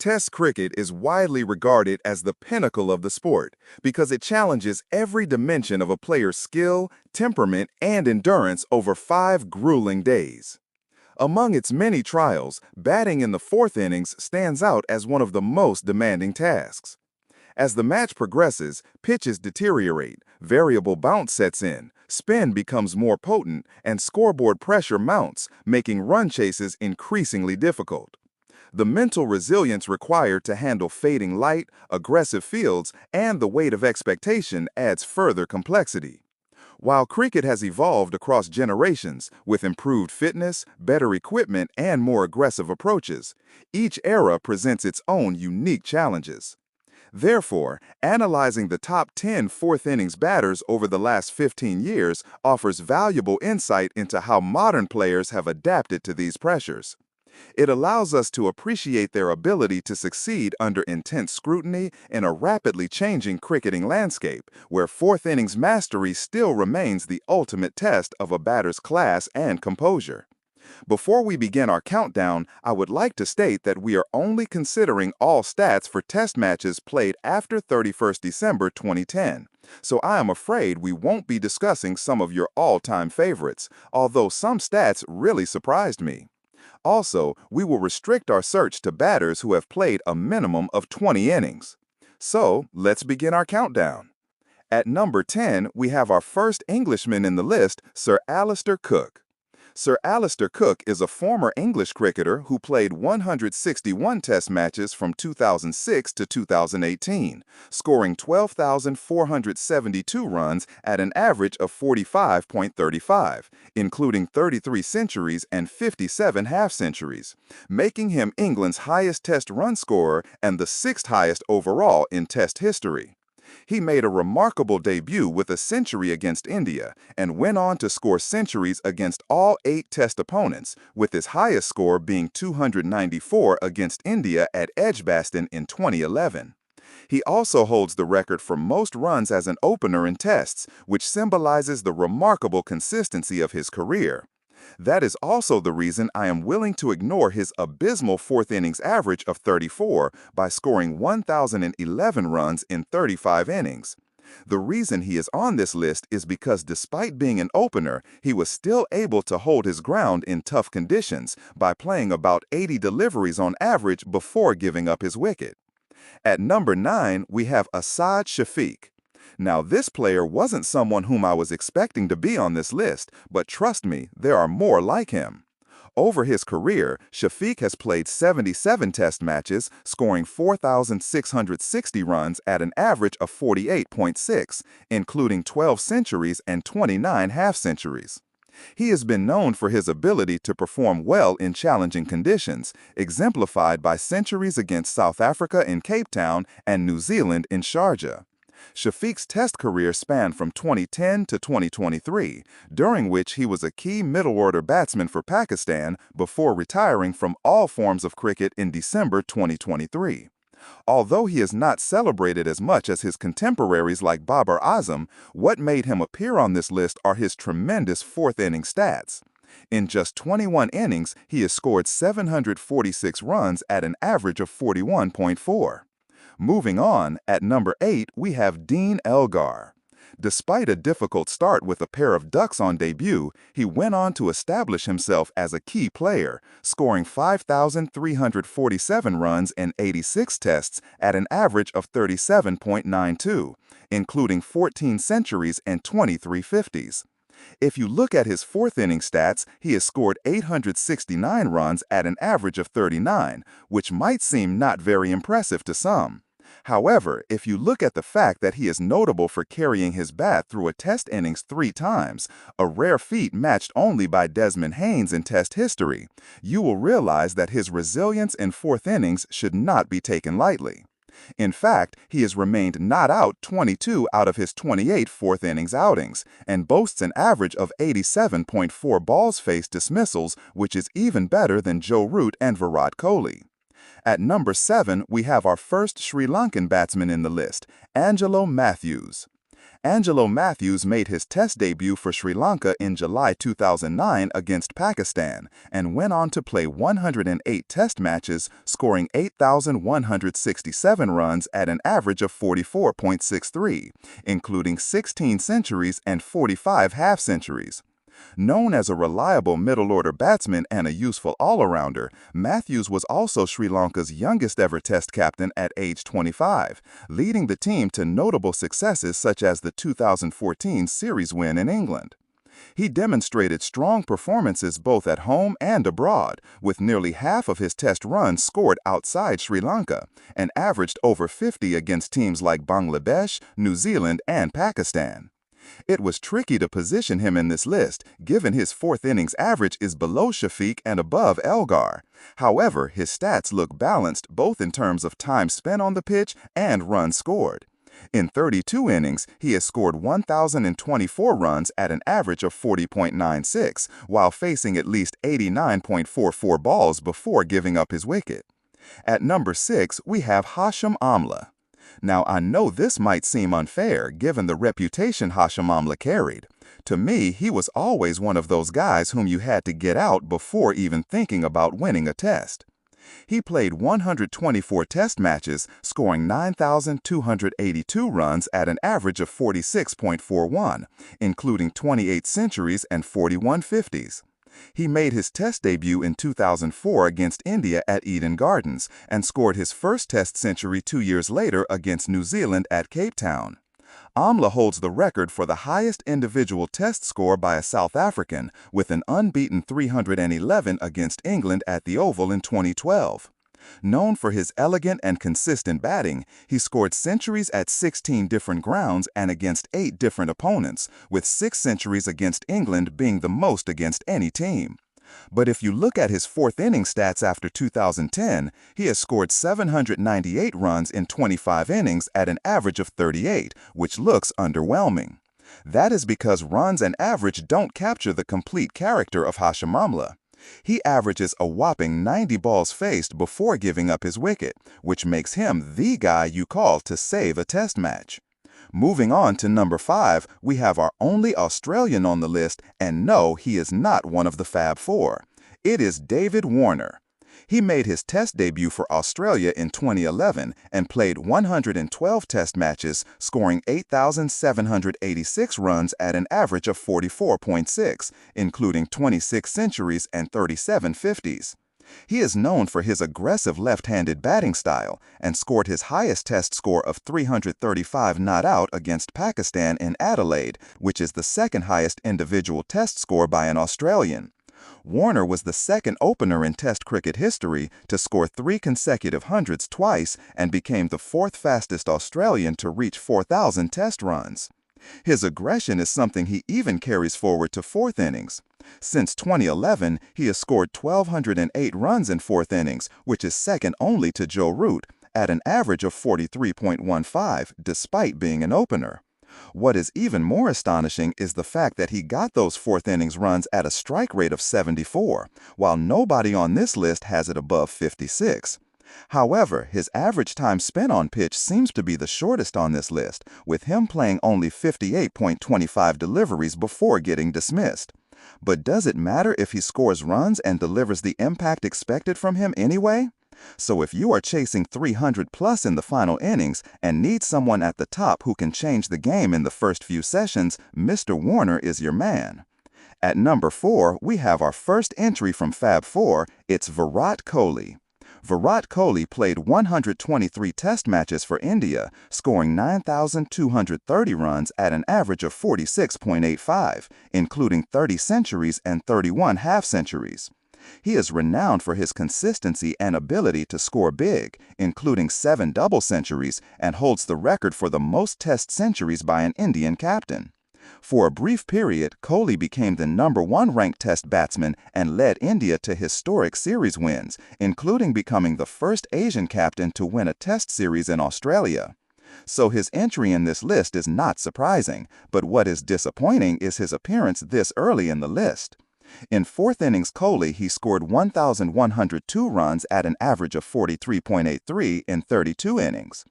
Test cricket is widely regarded as the pinnacle of the sport because it challenges every dimension of a player's skill, temperament, and endurance over 5 grueling days. Among its many trials, batting in the fourth innings stands out as one of the most demanding tasks. As the match progresses, pitches deteriorate, variable bounce sets in, spin becomes more potent, and scoreboard pressure mounts, making run chases increasingly difficult. The mental resilience required to handle fading light, aggressive fields, and the weight of expectation adds further complexity. While cricket has evolved across generations with improved fitness, better equipment, and more aggressive approaches, each era presents its own unique challenges. Therefore, analyzing the top 10 fourth innings batters over the last 15 years offers valuable insight into how modern players have adapted to these pressures. It allows us to appreciate their ability to succeed under intense scrutiny in a rapidly changing cricketing landscape, where fourth innings mastery still remains the ultimate test of a batter's class and composure. Before we begin our countdown, I would like to state that we are only considering all stats for test matches played after 31st December 2010, so I am afraid we won't be discussing some of your all-time favorites, although some stats really surprised me. Also, we will restrict our search to batters who have played a minimum of 20 innings. So, let's begin our countdown. At number 10, we have our first Englishman in the list, Sir Alastair Cook. Sir Alastair Cook is a former English cricketer who played 161 Test matches from 2006 to 2018, scoring 12,472 runs at an average of 45.35, including 33 centuries and 57 half-centuries, making him England's highest Test run scorer and the sixth highest overall in Test history. He made a remarkable debut with a century against India and went on to score centuries against all 8 Test opponents, with his highest score being 294 against India at Edgbaston in 2011. He also holds the record for most runs as an opener in Tests, which symbolizes the remarkable consistency of his career. That is also the reason I am willing to ignore his abysmal fourth innings average of 34 by scoring 1,011 runs in 35 innings. The reason he is on this list is because despite being an opener, he was still able to hold his ground in tough conditions by playing about 80 deliveries on average before giving up his wicket. At number 9, we have Assad Shafi. Now, this player wasn't someone whom I was expecting to be on this list, but trust me, there are more like him. Over his career, Shafi has played 77 Test matches, scoring 4,660 runs at an average of 48.6, including 12 centuries and 29 half-centuries. He has been known for his ability to perform well in challenging conditions, exemplified by centuries against South Africa in Cape Town and New Zealand in Sharjah. Shafi's Test career spanned from 2010 to 2023, during which he was a key middle-order batsman for Pakistan before retiring from all forms of cricket in December 2023. Although he is not celebrated as much as his contemporaries like Babar Azam, what made him appear on this list are his tremendous fourth-inning stats. In just 21 innings, he has scored 746 runs at an average of 41.4. Moving on, at number 8, we have Dean Elgar. Despite a difficult start with a pair of ducks on debut, he went on to establish himself as a key player, scoring 5,347 runs in 86 tests at an average of 37.92, including 14 centuries and 23 50s. If you look at his fourth inning stats, he has scored 869 runs at an average of 39, which might seem not very impressive to some. However, if you look at the fact that he is notable for carrying his bat through a Test innings 3 times, a rare feat matched only by Desmond Haynes in Test history, you will realize that his resilience in fourth innings should not be taken lightly. In fact, he has remained not out 22 out of his 28 fourth innings outings and boasts an average of 87.4 balls-faced dismissals, which is even better than Joe Root and Virat Kohli. At number 7, we have our first Sri Lankan batsman in the list, Angelo Matthews. Angelo Matthews made his Test debut for Sri Lanka in July 2009 against Pakistan and went on to play 108 Test matches, scoring 8,167 runs at an average of 44.63, including 16 centuries and 45 half-centuries. Known as a reliable middle-order batsman and a useful all-arounder, Matthews was also Sri Lanka's youngest-ever Test captain at age 25, leading the team to notable successes such as the 2014 series win in England. He demonstrated strong performances both at home and abroad, with nearly half of his Test runs scored outside Sri Lanka, and averaged over 50 against teams like Bangladesh, New Zealand, and Pakistan. It was tricky to position him in this list, given his fourth innings average is below Shafiq and above Elgar. However, his stats look balanced both in terms of time spent on the pitch and runs scored. In 32 innings, he has scored 1,024 runs at an average of 40.96, while facing at least 89.44 balls before giving up his wicket. At number 6, we have Hashim Amla. Now, I know this might seem unfair given the reputation Hashim Amla carried. To me, he was always one of those guys whom you had to get out before even thinking about winning a Test. He played 124 Test matches, scoring 9,282 runs at an average of 46.41, including 28 centuries and 41 50s. He made his Test debut in 2004 against India at Eden Gardens and scored his first Test century 2 years later against New Zealand at Cape Town. Amla holds the record for the highest individual Test score by a South African, with an unbeaten 311 against England at the Oval in 2012. Known for his elegant and consistent batting, he scored centuries at 16 different grounds and against 8 different opponents, with 6 centuries against England being the most against any team. But if you look at his fourth inning stats after 2010, he has scored 798 runs in 25 innings at an average of 38, which looks underwhelming. That is because runs and average don't capture the complete character of Hashim Amla. He averages a whopping 90 balls faced before giving up his wicket, which makes him the guy you call to save a Test match. Moving on to number 5, we have our only Australian on the list, and no, he is not one of the Fab Four. It is David Warner. He made his Test debut for Australia in 2011 and played 112 Test matches, scoring 8,786 runs at an average of 44.6, including 26 centuries and 37 50s. He is known for his aggressive left-handed batting style and scored his highest Test score of 335 not out against Pakistan in Adelaide, which is the second highest individual Test score by an Australian. Warner was the second opener in Test cricket history to score 3 consecutive hundreds twice and became the 4th fastest Australian to reach 4,000 Test runs. His aggression is something he even carries forward to fourth innings. Since 2011, he has scored 1,208 runs in fourth innings, which is second only to Joe Root, at an average of 43.15 despite being an opener. What is even more astonishing is the fact that he got those fourth innings runs at a strike rate of 74, while nobody on this list has it above 56. However, his average time spent on pitch seems to be the shortest on this list, with him playing only 58.25 deliveries before getting dismissed. But does it matter if he scores runs and delivers the impact expected from him anyway? So if you are chasing 300 plus in the final innings and need someone at the top who can change the game in the first few sessions, Mr. Warner is your man. At number 4, we have our first entry from Fab Four. It's Virat Kohli. Virat Kohli played 123 Test matches for India, scoring 9,230 runs at an average of 46.85, including 30 centuries and 31 half-centuries. He is renowned for his consistency and ability to score big, including 7 double centuries, and holds the record for the most Test centuries by an Indian captain. For a brief period, Kohli became the #1 ranked Test batsman and led India to historic series wins, including becoming the first Asian captain to win a Test series in Australia. So his entry in this list is not surprising, but what is disappointing is his appearance this early in the list. In fourth innings Kohli, he scored 1,102 runs at an average of 43.83 in 32 innings.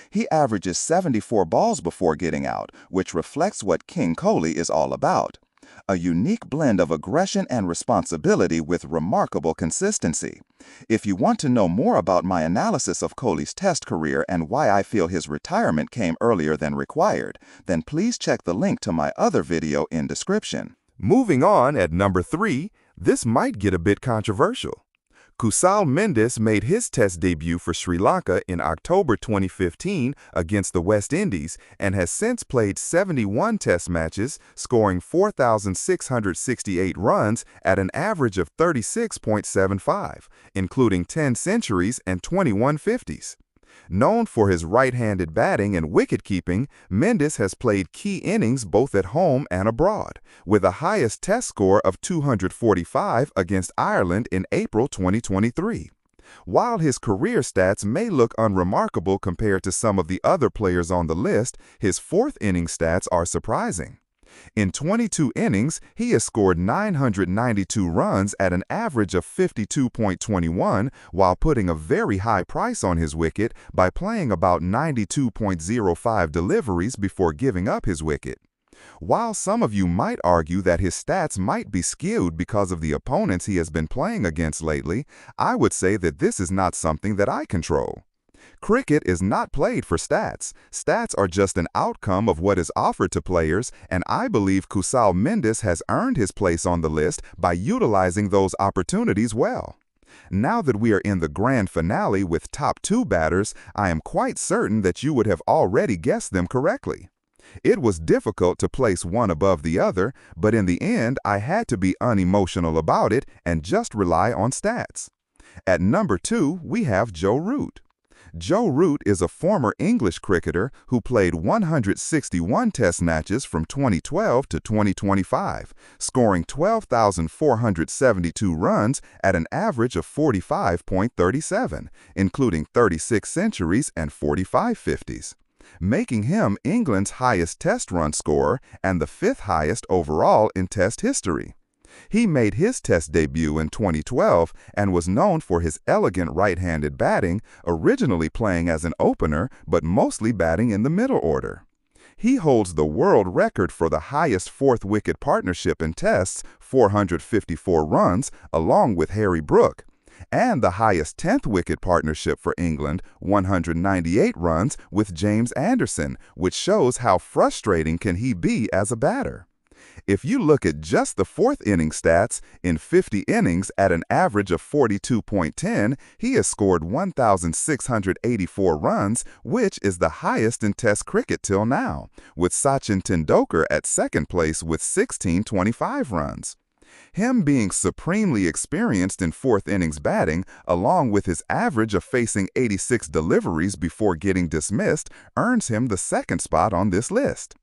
He averages 74 balls before getting out, which reflects what King Kohli is all about. A unique blend of aggression and responsibility with remarkable consistency. If you want to know more about my analysis of Kohli's Test career and why I feel his retirement came earlier than required, then please check the link to my other video in description. Moving on at number 3, this might get a bit controversial. Kusal Mendis made his Test debut for Sri Lanka in October 2015 against the West Indies and has since played 71 Test matches, scoring 4,668 runs at an average of 36.75, including 10 centuries and 21 50s. Known for his right-handed batting and wicket-keeping, Mendis has played key innings both at home and abroad, with a highest Test score of 245 against Ireland in April 2023. While his career stats may look unremarkable compared to some of the other players on the list, his fourth-inning stats are surprising. In 22 innings, he has scored 992 runs at an average of 52.21 while putting a very high price on his wicket by playing about 92.05 deliveries before giving up his wicket. While some of you might argue that his stats might be skewed because of the opponents he has been playing against lately, I would say that this is not something that I control. Cricket is not played for stats. Stats are just an outcome of what is offered to players, and I believe Kusal Mendis has earned his place on the list by utilizing those opportunities well. Now that we are in the grand finale with top 2 batters, I am quite certain that you would have already guessed them correctly. It was difficult to place one above the other, but in the end, I had to be unemotional about it and just rely on stats. At number 2, we have Joe Root. Joe Root is a former English cricketer who played 161 Test matches from 2012 to 2025, scoring 12,472 runs at an average of 45.37, including 36 centuries and 45 50s, making him England's highest Test run scorer and the 5th highest overall in Test history. He made his Test debut in 2012 and was known for his elegant right-handed batting, originally playing as an opener but mostly batting in the middle order. He holds the world record for the highest fourth-wicket partnership in Tests, 454 runs, along with Harry Brook, and the highest 10th-wicket partnership for England, 198 runs, with James Anderson, which shows how frustrating can he be as a batter. If you look at just the fourth-inning stats, in 50 innings at an average of 42.10, he has scored 1,684 runs, which is the highest in Test cricket till now, with Sachin Tendulkar at second place with 1,625 runs. Him being supremely experienced in fourth-innings batting, along with his average of facing 86 deliveries before getting dismissed, earns him the second spot on this list.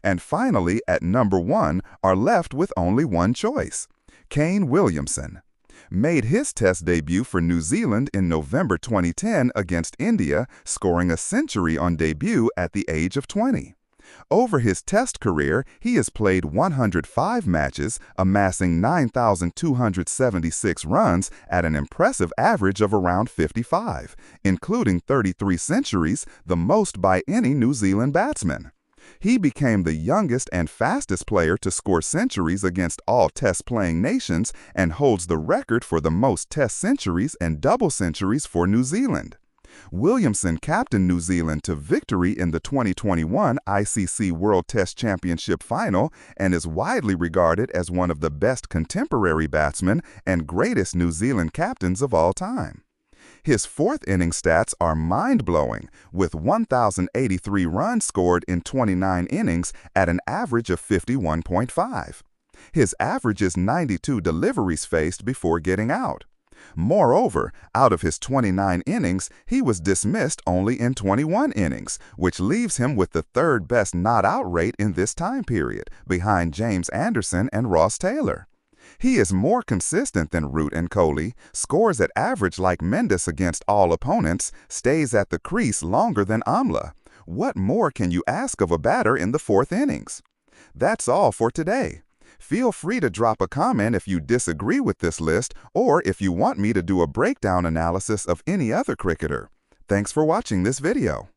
And finally, at number 1, are left with only one choice. Kane Williamson made his Test debut for New Zealand in November 2010 against India, scoring a century on debut at the age of 20. Over his Test career, he has played 105 matches, amassing 9,276 runs at an impressive average of around 55, including 33 centuries, the most by any New Zealand batsman. He became the youngest and fastest player to score centuries against all Test-playing nations and holds the record for the most Test centuries and double centuries for New Zealand. Williamson captained New Zealand to victory in the 2021 ICC World Test Championship final and is widely regarded as one of the best contemporary batsmen and greatest New Zealand captains of all time. His fourth-inning stats are mind-blowing, with 1,083 runs scored in 29 innings at an average of 51.5. His average is 92 deliveries faced before getting out. Moreover, out of his 29 innings, he was dismissed only in 21 innings, which leaves him with the third-best not-out rate in this time period, behind James Anderson and Ross Taylor. He is more consistent than Root and Kohli, scores at average like Mendis against all opponents, stays at the crease longer than Amla. What more can you ask of a batter in the fourth innings? That's all for today. Feel free to drop a comment if you disagree with this list or if you want me to do a breakdown analysis of any other cricketer. Thanks for watching this video.